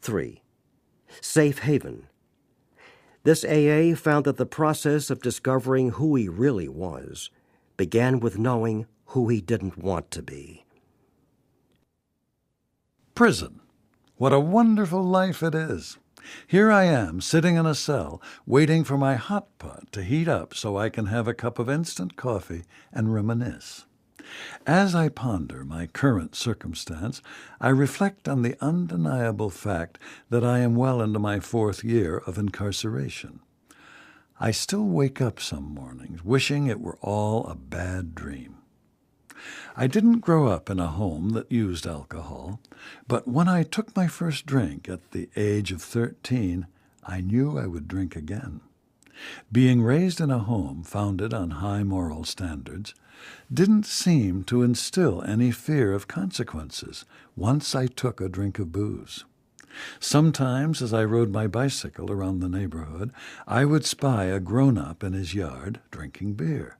3. Safe Haven. This AA found that the process of discovering who he really was began with knowing who he didn't want to be. Prison. What a wonderful life it is. Here I am, sitting in a cell, waiting for my hot pot to heat up so I can have a cup of instant coffee and reminisce. As I ponder my current circumstance, I reflect on the undeniable fact that I am well into my 4th year of incarceration. I still wake up some mornings wishing it were all a bad dream. I didn't grow up in a home that used alcohol, but when I took my first drink at the age of 13, I knew I would drink again. Being raised in a home founded on high moral standards didn't seem to instill any fear of consequences once I took a drink of booze. Sometimes, as I rode my bicycle around the neighborhood, I would spy a grown-up in his yard drinking beer.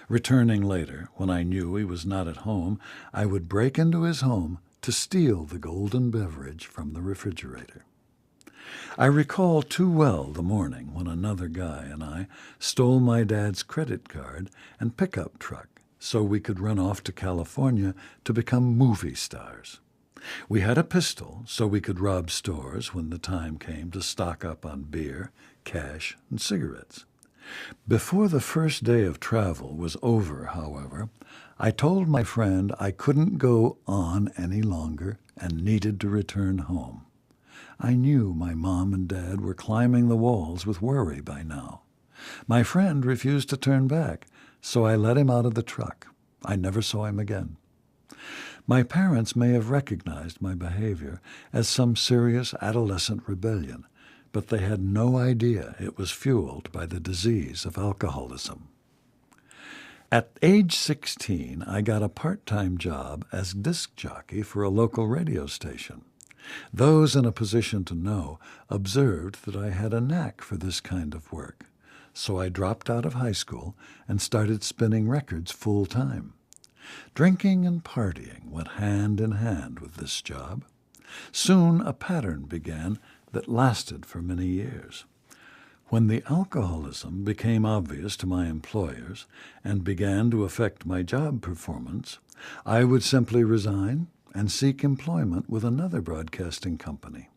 Returning later, when I knew he was not at home, I would break into his home to steal the golden beverage from the refrigerator. I recall too well the morning when another guy and I stole my dad's credit card and pickup truck so we could run off to California to become movie stars. We had a pistol so we could rob stores when the time came to stock up on beer, cash, and cigarettes. Before the first day of travel was over, however, I told my friend I couldn't go on any longer and needed to return home. I knew my mom and dad were climbing the walls with worry by now. My friend refused to turn back, so I let him out of the truck. I never saw him again. My parents may have recognized my behavior as some serious adolescent rebellion, but they had no idea it was fueled by the disease of alcoholism. At age 16, I got a part-time job as disc jockey for a local radio station. Those in a position to know observed that I had a knack for this kind of work, so I dropped out of high school and started spinning records full-time. Drinking and partying went hand in hand with this job. Soon a pattern began that lasted for many years. When the alcoholism became obvious to my employers and began to affect my job performance, I would simply resign and seek employment with another broadcasting company.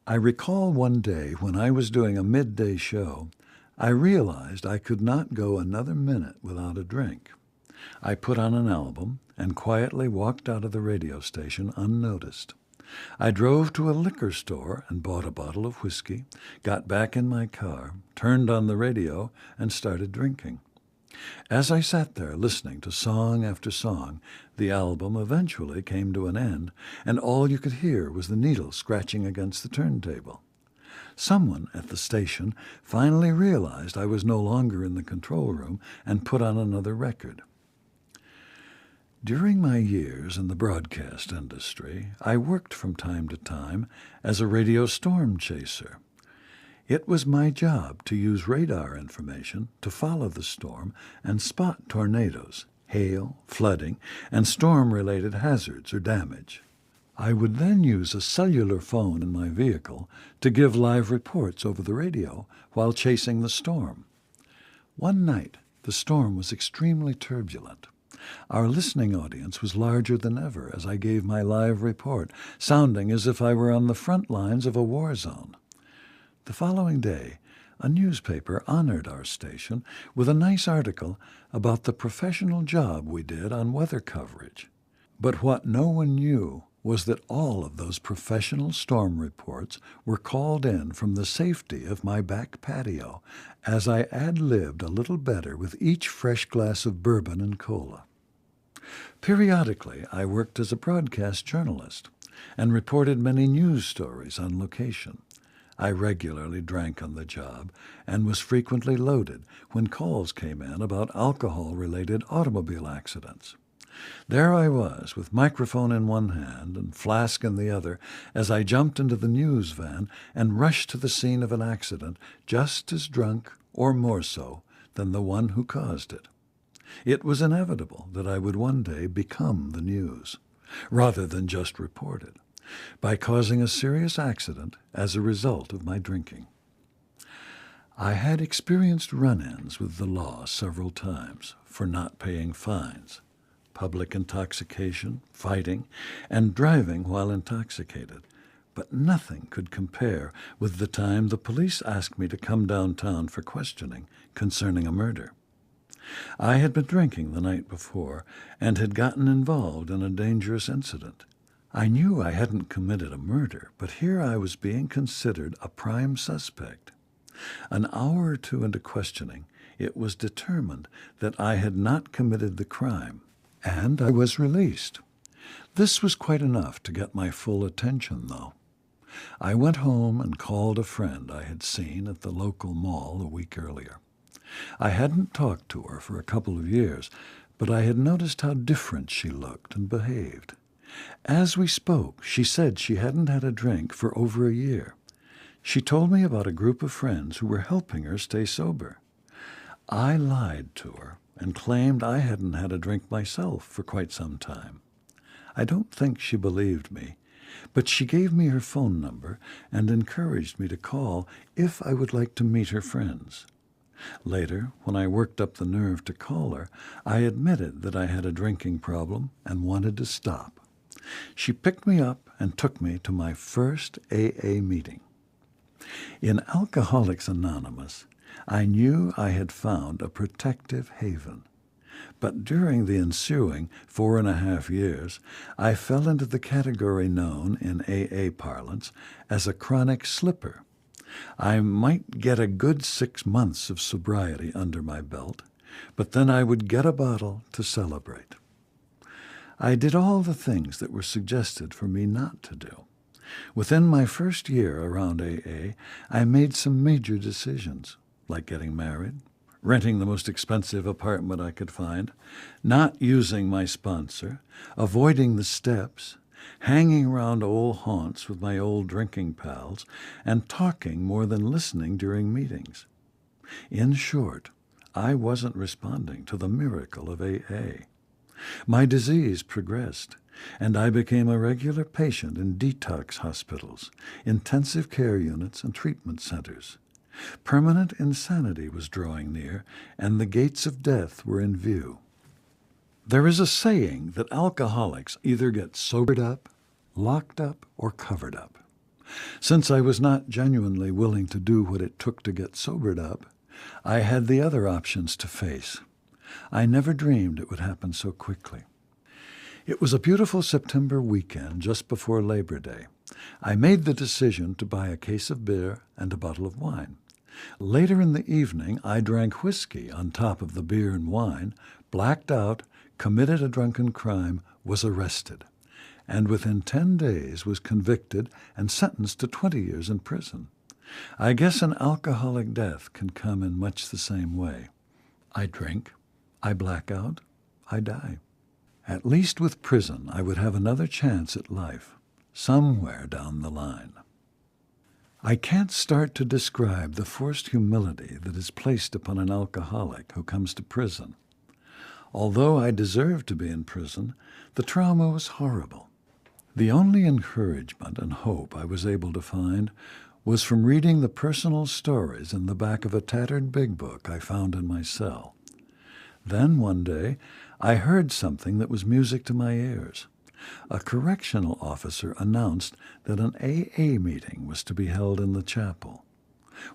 I recall one day when I was doing a midday show, I realized I could not go another minute without a drink. I put on an album and quietly walked out of the radio station unnoticed. I drove to a liquor store and bought a bottle of whiskey, got back in my car, turned on the radio, and started drinking. As I sat there listening to song after song, the album eventually came to an end, and all you could hear was the needle scratching against the turntable. Someone at the station finally realized I was no longer in the control room and put on another record. During my years in the broadcast industry, I worked from time to time as a radio storm chaser. It was my job to use radar information to follow the storm and spot tornadoes, hail, flooding, and storm-related hazards or damage. I would then use a cellular phone in my vehicle to give live reports over the radio while chasing the storm. One night, the storm was extremely turbulent. Our listening audience was larger than ever as I gave my live report, sounding as if I were on the front lines of a war zone. The following day, a newspaper honored our station with a nice article about the professional job we did on weather coverage. But what no one knew was that all of those professional storm reports were called in from the safety of my back patio as I ad-libbed a little better with each fresh glass of bourbon and cola. Periodically, I worked as a broadcast journalist and reported many news stories on location. I regularly drank on the job and was frequently loaded when calls came in about alcohol-related automobile accidents. There I was, with microphone in one hand and flask in the other, as I jumped into the news van and rushed to the scene of an accident just as drunk, or more so, than the one who caused it. It was inevitable that I would one day become the news, rather than just report it. by causing a serious accident as a result of my drinking. I had experienced run-ins with the law several times for not paying fines, public intoxication, fighting, and driving while intoxicated, but nothing could compare with the time the police asked me to come downtown for questioning concerning a murder. I had been drinking the night before and had gotten involved in a dangerous incident. I knew I hadn't committed a murder, but here I was being considered a prime suspect. An hour or two into questioning, it was determined that I had not committed the crime, and I was released. This was quite enough to get my full attention, though. I went home and called a friend I had seen at the local mall a week earlier. I hadn't talked to her for a couple of years, but I had noticed how different she looked and behaved. As we spoke, she said she hadn't had a drink for over a year. She told me about a group of friends who were helping her stay sober. I lied to her and claimed I hadn't had a drink myself for quite some time. I don't think she believed me, but she gave me her phone number and encouraged me to call if I would like to meet her friends. Later, when I worked up the nerve to call her, I admitted that I had a drinking problem and wanted to stop. She picked me up and took me to my first AA meeting. In Alcoholics Anonymous, I knew I had found a protective haven. But during the ensuing 4.5 years, I fell into the category known in AA parlance as a chronic slipper. I might get a good 6 months of sobriety under my belt, but then I would get a bottle to celebrate. I did all the things that were suggested for me not to do. Within my first year around AA, I made some major decisions, like getting married, renting the most expensive apartment I could find, not using my sponsor, avoiding the steps, hanging around old haunts with my old drinking pals, and talking more than listening during meetings. In short, I wasn't responding to the miracle of AA. My disease progressed, and I became a regular patient in detox hospitals, intensive care units, and treatment centers. Permanent insanity was drawing near, and the gates of death were in view. There is a saying that alcoholics either get sobered up, locked up, or covered up. Since I was not genuinely willing to do what it took to get sobered up, I had the other options to face. I never dreamed it would happen so quickly. It was a beautiful September weekend just before Labor Day. I made the decision to buy a case of beer and a bottle of wine. Later in the evening, I drank whiskey on top of the beer and wine, blacked out, committed a drunken crime, was arrested, and within 10 days was convicted and sentenced to 20 years in prison. I guess an alcoholic death can come in much the same way. I drink, I black out, I die. At least with prison, I would have another chance at life, somewhere down the line. I can't start to describe the forced humility that is placed upon an alcoholic who comes to prison. Although I deserved to be in prison, the trauma was horrible. The only encouragement and hope I was able to find was from reading the personal stories in the back of a tattered big book I found in my cell. Then one day, I heard something that was music to my ears. A correctional officer announced that an AA meeting was to be held in the chapel.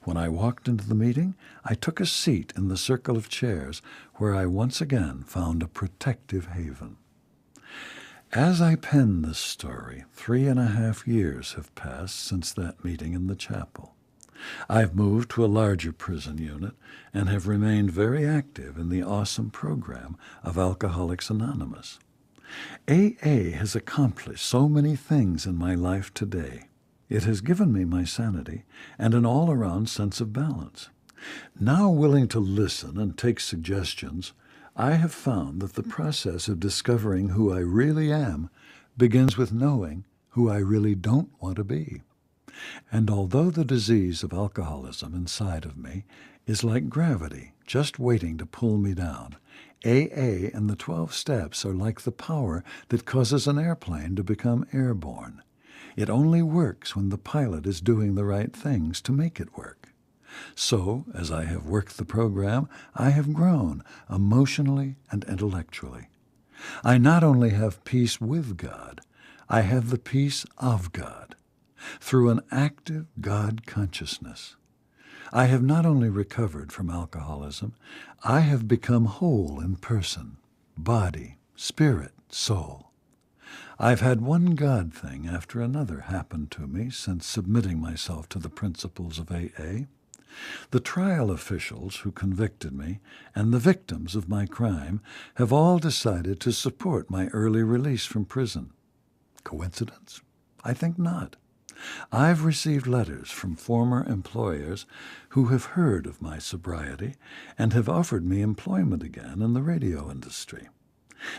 When I walked into the meeting, I took a seat in the circle of chairs where I once again found a protective haven. As I pen this story, 3.5 years have passed since that meeting in the chapel. I've moved to a larger prison unit and have remained very active in the awesome program of Alcoholics Anonymous. AA has accomplished so many things in my life today. It has given me my sanity and an all-around sense of balance. Now willing to listen and take suggestions, I have found that the process of discovering who I really am begins with knowing who I really don't want to be. And although the disease of alcoholism inside of me is like gravity, just waiting to pull me down, AA and the 12 steps are like the power that causes an airplane to become airborne. It only works when the pilot is doing the right things to make it work. So, as I have worked the program, I have grown emotionally and intellectually. I not only have peace with God, I have the peace of God through an active God consciousness. I have not only recovered from alcoholism, I have become whole in person, body, spirit, soul. I've had one God thing after another happen to me since submitting myself to the principles of AA. The trial officials who convicted me and the victims of my crime have all decided to support my early release from prison. Coincidence? I think not. I've received letters from former employers who have heard of my sobriety and have offered me employment again in the radio industry.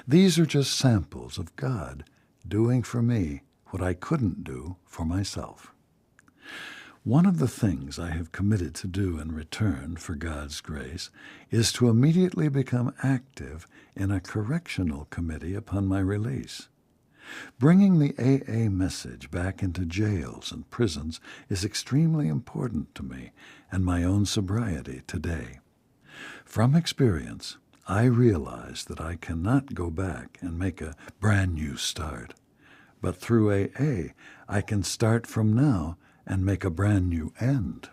These are just samples of God doing for me what I couldn't do for myself. One of the things I have committed to do in return for God's grace is to immediately become active in a correctional committee upon my release. Bringing the AA message back into jails and prisons is extremely important to me and my own sobriety today. From experience, I realize that I cannot go back and make a brand new start. But through AA, I can start from now and make a brand new end.